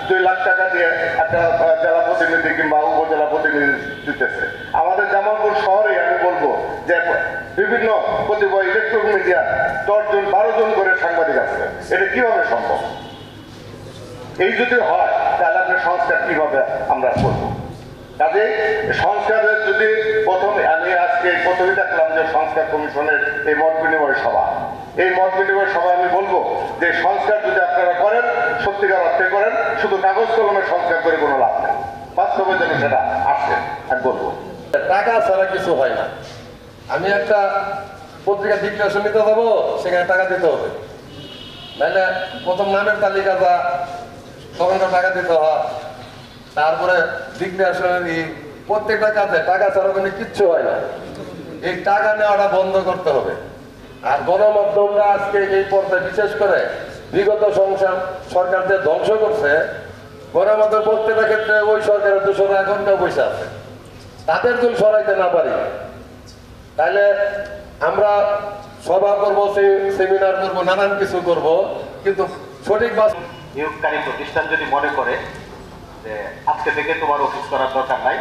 2 লাখ টাকা দিয়ে একটা জেলা প্রতিনিধি কিংবা উপজেলা প্রতিনিধি দিতেছে। আমাদের জামালপুর শহরে আমি বলবো যে বিভিন্ন কতিপয় ইলেকট্রনিক মিডিয়া 10 জন 12 জন করে সাংবাদিক আছে। এটা কিভাবে সম্ভব? এই যদি হয় তাহলে আপনার সংস্কার কিভাবে আমরা করবো? কাজে সংস্কারের যদি আমি আজকে প্রথমে দেখলাম যে সংস্কার কমিশনের এই মত বিনিময় সভা, এই মত বিনিময় সভায় আমি বলবো যে সংস্কার যদি আপনারা করেন সত্যিকার অর্থে করেন, শুধু কাগজ কলমে সংস্কার করে কোনো লাভ নেই, বাস্তবে যেন সেটা আসে। আমি বলবো টাকা ছাড়া কিছু হয় না। আমি একটা পত্রিকা ডিক্লারেশন নিতে যাবো, সেখানে টাকা দিতে হবে, নাহলে প্রথম নামের তালিকা যা তখন টাকা দিতে হয়, তারপরে ডিক্লারেশনের প্রত্যেকটা কাজে টাকা ছাড়া কোনো কিচ্ছু হয় না। এই টাকা নেওয়াটা বন্ধ করতে হবে। আর গণমাধ্যমরা আজকে এই পর্যায়ে বিশেষ করে বিগত সরকার যে ধ্বংস করছে, গণমাধ্যম প্রত্যেকটা ক্ষেত্রে ওই সরকারের দূষণ এখনটাও বসে আছে। তাদের যদি সরাইতে না পারি তাহলে আমরা সভা করবো, সেমিনার করবো, নানান কিছু করব, কিন্তু সঠিক নিয়োগকারী প্রতিষ্ঠান যদি মনে করে যে আজকে থেকে তোমার অফিস করার দরকার নাই,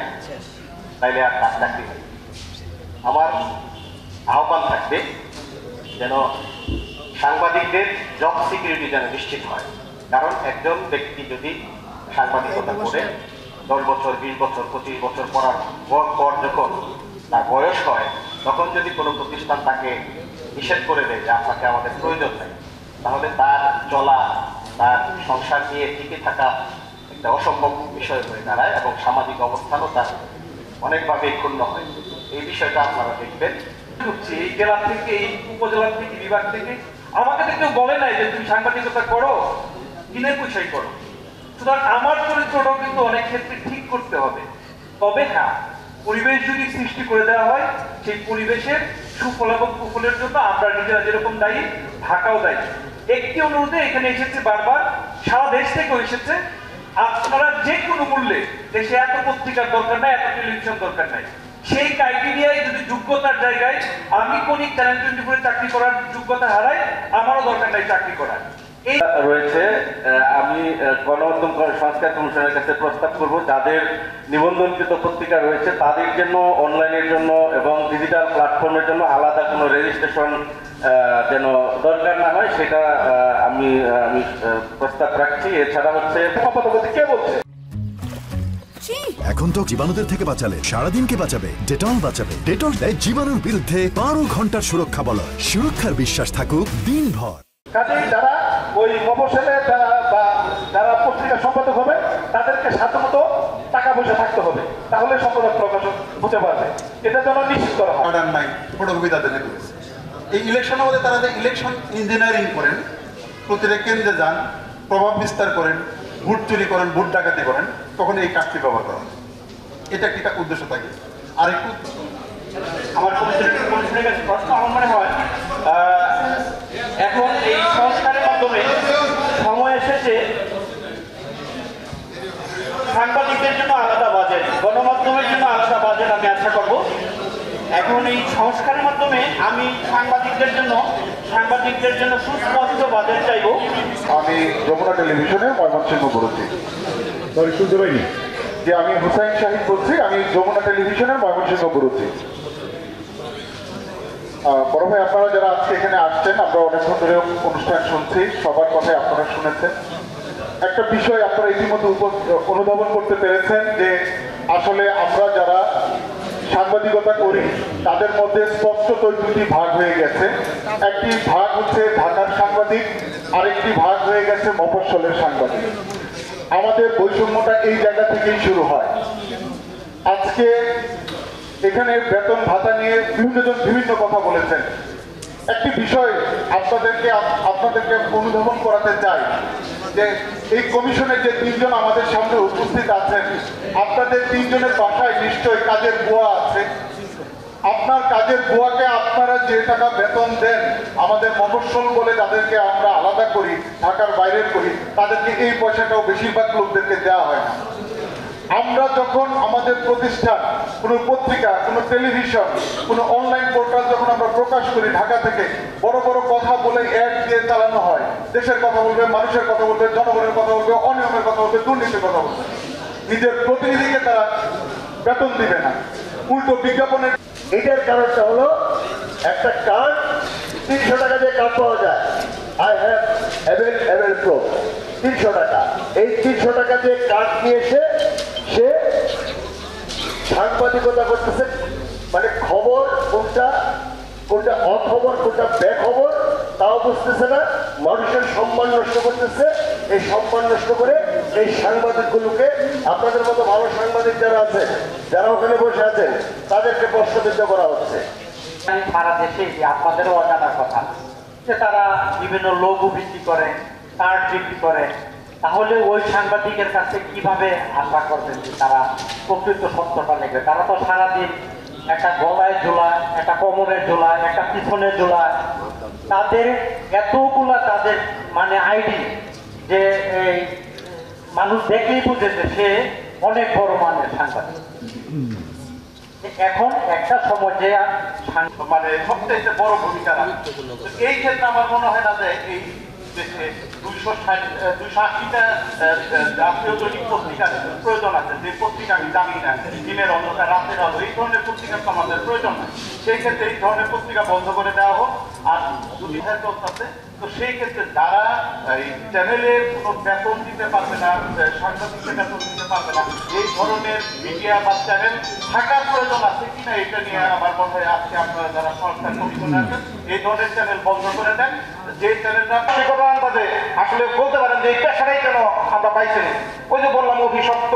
তাইলে আর কাজ চাকরি নেই। আমার আহ্বান থাকবে যেন সাংবাদিকদের জব সিকিউরিটি যেন নিশ্চিত হয়। কারণ একজন ব্যক্তি যদি সাংবাদিকতা করে 10 বছর, 20 বছর, 25 বছর পড়ার পর যখন তার বয়স হয়, তখন যদি কোনো প্রতিষ্ঠান তাকে নিষেধ করে দেয় যে আপনাকে আমাদের প্রয়োজন নেই, তাহলে তার চলা, তার সংসার নিয়ে টিকে থাকা একটা অসম্ভব বিষয় হয়ে দাঁড়ায় এবং সামাজিক অবস্থানও তার অনেকভাবে ক্ষুণ্ণ হয়। এই বিষয়টা আপনারা দেখবেন। এই জেলা থেকে, এই উপজেলা থেকে, বিভাগ থেকে আমাকে তো কেউ বলে নাই যে তুমি সাংবাদিকতা করো, কিনে পয়সাই করো। সুতরাং আমার চরিত্রটাও কিন্তু অনেক ক্ষেত্রে ঠিক করতে হবে। তবে হ্যাঁ, পরিবেশ যদি সৃষ্টি করে দেওয়া হয়, সেই পরিবেশের সুফল এবং কুফলের জন্য আমরা নিজেরা যেরকম দায়ী, ঢাকাও দায়ী। একটি অনুরোধে এখানে এসেছে বারবার, সারা দেশ থেকেও এসেছে, আপনারা যে কোনো মূল্যে দেশে এত পত্রিকার দরকার নাই, এত টেলিভিশন দরকার নাই। সেই ক্রাইটেরিয়ায় যদি যোগ্যতার জায়গায় আমি কোন চ্যানেল 24 চাকরি করার যোগ্যতা হারাই, আমারও দরকার নাই চাকরি করার। রয়েছে, আমি গণমাধ্যম সংস্কার কমিশনের কাছে প্রস্তাব করব যাদের নিবন্ধনকৃত পত্রিকা রয়েছে তাদের জন্য অনলাইনের জন্য এবং ডিজিটাল প্ল্যাটফর্মের জন্য আলাদা কোনো রেজিস্ট্রেশন যেন দরকার না হয়, সেটা আমি প্রস্তাব রাখছি। এছাড়া হচ্ছে কে বলছে এখন তো জীবাণুদের থেকে বাঁচালে সারাদিনকে বাঁচাবে ডেটল বাঁচাবে। ডেটল দেয় জীবাণুর বিরুদ্ধে 12 ঘন্টার সুরক্ষা বলয়। সুরক্ষার বিশ্বাস থাকুক দিনভর। কাজেই যারা ওই মফস্বলে যারা পত্রিকা সম্পাদক হবে তাদেরকে সাধারণত টাকা পয়সা থাকতে হবে, তাহলে সম্পাদক প্রকাশক বুঝতে পারবে। এটা যেন নিশ্চিত করা হয়। অর্ডার নাই, ফটোকপি তাদের করেছে। এই ইলেকশনের মধ্যে তারা যে ইলেকশন ইঞ্জিনিয়ারিং করেন, প্রতিটা কেন্দ্রে যান, প্রভাব বিস্তার করেন, ভোট চুরি করেন, ভোট ডাকাতি করেন, তখন এই কাজটি ব্যবহার করা হয়। এটা একটা উদ্দেশ্য থাকে। আরেকটু আমার কমিশনের কাছে প্রশ্ন, আমার মনে হয় এখন এই সংস্কারের মাধ্যমে সময় এসেছে সাংবাদিকদের জন্য আলাদা বাজেট, গণমাধ্যমের জন্য আলাদা বাজেট আমি আশা করব। এখন এই সংস্কারের মাধ্যমে আমি সাংবাদিকদের জন্য সুস্পষ্ট বাজেট চাইব। আমি যমুনা টেলিভিশনের ময়মনসিংহ বলছি, শুনতে পাইনি যে আমি হুসাইন শাহিদ বলছি, আমি যমুনা টেলিভিশনের ময়মনসিংহ বলছি। বড় ভাই, আপনারা যারা আজকে এখানে আসছেন, আমরা অনেকক্ষণ ধরে অনুষ্ঠান শুনছি, সবার কথাই আপনারা শুনেছেন। একটা বিষয় আপনারা ইতিমধ্যে অনুধাবন করতে পেরেছেন যে আসলে আমরা যারা সাংবাদিকতা করি তাদের মধ্যে স্পষ্টতই 2টি ভাগ হয়ে গেছে। একটি ভাগ হচ্ছে ঢাকার সাংবাদিক, আরেকটি ভাগ হয়ে গেছে মফস্বলের সাংবাদিক। আমাদের বৈষম্যটা এই জায়গা থেকেই শুরু হয়। আজকে এখানে বেতন ভাতা নিয়ে বিভিন্নজন বিভিন্ন কথা বলেছেন। একটি বিষয় আপনাদেরকে অনুধাবন করাতে চাই যে এই কমিশনের যে 3 জন আমাদের সামনে উপস্থিত আছেন, আপনাদের 3 জনের বাসায় নিশ্চয়ই কাজের বুয়া আছে। আপনার কাজের বুয়াকে আপনারা যে টাকা বেতন দেন, আমাদের মফস্বল বলে যাদেরকে আমরা আলাদা করি, ঢাকার বাইরের করি, তাদেরকে এই পয়সাটাও বেশিরভাগ লোকদেরকে দেওয়া হয় না। আমরা যখন আমাদের প্রতিষ্ঠান কোনো পত্রিকা, কোনো টেলিভিশন, কোনো অনলাইন পোর্টাল যখন আমরা প্রকাশ করি ঢাকা থেকে, বড় বড় কথা বলে অ্যাড দিয়ে চালানো হয়। দেশের কথা বলবে, মানুষের কথা বলবে, জনগণের কথা বলবে, অনিয়মের কথা বলবে, দুর্নীতির কথা বলবে। নিজের প্রতিনিধিকে তারা বেতন দিবে না, উল্টো বিজ্ঞাপনের। এটার কারণটা হলো একটা কার্ড 300 টাকা দিয়ে কার্ড পাওয়া যায়। আই হ্যাভ অ্যাভেল প্রো 300 টাকা। এই 300 টাকা দিয়ে কার্ড নিয়ে এসে সে সাংবাদিকতা করতেছে, মানে খবর কোনটা কোনটা অখবর কোনটা বেখবর তাও বুঝতেছে না, মানুষের সম্মান নষ্ট করতেছে। এই সম্মান নষ্ট করে এই সাংবাদিকগুলোকে, আপনাদের মতো ভালো সাংবাদিক যারা আছে, যারা ওখানে বসে আছেন, তাদেরকে প্রশ্নবিদ্ধ করা হচ্ছে। সারা দেশে আপনাদেরও অজানার কথা যে তারা বিভিন্ন লঘু বিক্রি করে, কার্ড বিক্রি করে। তাহলে ওই সাংবাদিকের কাছে কিভাবে আশা করবেন যে তারা প্রকৃত সত্যটা লিখবে? তারা তো সারাদিন একটা গলায় ঝোলায়, একটা কোমরের ঝোলায়, একটা পিছনের ঝোলায়, তাদের এতগুলা তাদের মানে আইডি যে এই মানুষ দেখলেই বুঝেছে সে অনেক বড় মানের সাংবাদিক। এখন একটা সময় যে মানে সবচেয়ে বড় ভূমিকা রাখে। এই ক্ষেত্রে আমার মনে হয় না যে এই দেশে 280টা জাতীয় দৈনিক পত্রিকার প্রয়োজন আছে। যে পত্রিকা আমি জানি না, দিনের অন্ধকার রাতের আলো, এই ধরনের পত্রিকার তো আমাদের প্রয়োজন নাই। সেই ক্ষেত্রে এই ধরনের পত্রিকা বন্ধ করে দেওয়া হোক। আর যদি আছে তো সেই ক্ষেত্রে যারা এই চ্যানেলের কোনো বেতন দিতে পারবে না, সাংবাদিকদের বেতন দিতে পারবে না, এই ধরনের মিডিয়া বা চ্যানেল থাকার প্রয়োজন আছে কিনা এটা নিয়ে আমার মনে হয় আজকে আপনারা যারা সংস্কার কমিশনে আছেন এই ধরনের চ্যানেল বন্ধ করে দেন। যে চ্যানেলটা আন্দাজে আসলে বলতে পারেন যে এই পেশাটাই কেন আমরা পাইছি। ওই যে বললাম অভিশপ্ত,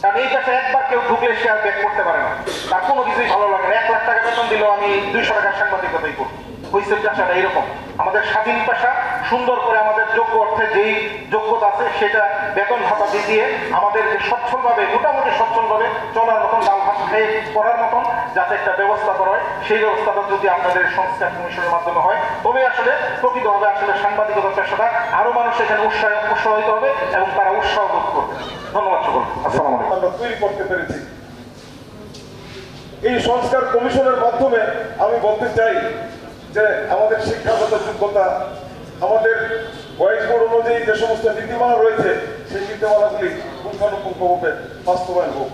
কারণ এই পেশা একবার কেউ ঢুকলে সে আর ব্যাক করতে পারে না, তার কোনো কিছুই ভালো লাগে না। 1 লাখ টাকা বেতন দিলেও আমি 200 টাকার সাংবাদিকতাই করব। হয়েছে পেশাটা এরকম। আমাদের স্বাধীন পেশা, সুন্দর করে আমাদের যোগ্য অর্থে যেই যোগ্যতা আছে সেটা বেতন ভাতা দিয়ে আমাদেরকে সচ্ছলভাবে, মোটামুটি সচ্ছলভাবে চলার মতন, ডাল ভাত খেয়ে করার মতন যাতে একটা ব্যবস্থা করা হয়, সেই ব্যবস্থাটা যদি আপনাদের সংস্কার কমিশনের মাধ্যমে হয় তবে আসলে প্রকৃতভাবে আসলে সাংবাদিকতা পেশাটা আরো মানুষ এখানে উৎসাহিত হবে এবং তারা উৎসাহ বোধ করবে। ধন্যবাদ সকল। আসসালামু আলাইকুম। আমরা তৈরি করতে পেরেছি এই সংস্কার কমিশনের মাধ্যমে। আমি বলতে চাই যে আমাদের শিক্ষাগত যোগ্যতা, আমাদের বয়স বোর্ড অনুযায়ী যে সমস্ত নীতিমালা রয়েছে সেই নীতিমালাগুলি পুঙ্খানুপুঙ্খভাবে বাস্তবায়ন হোক।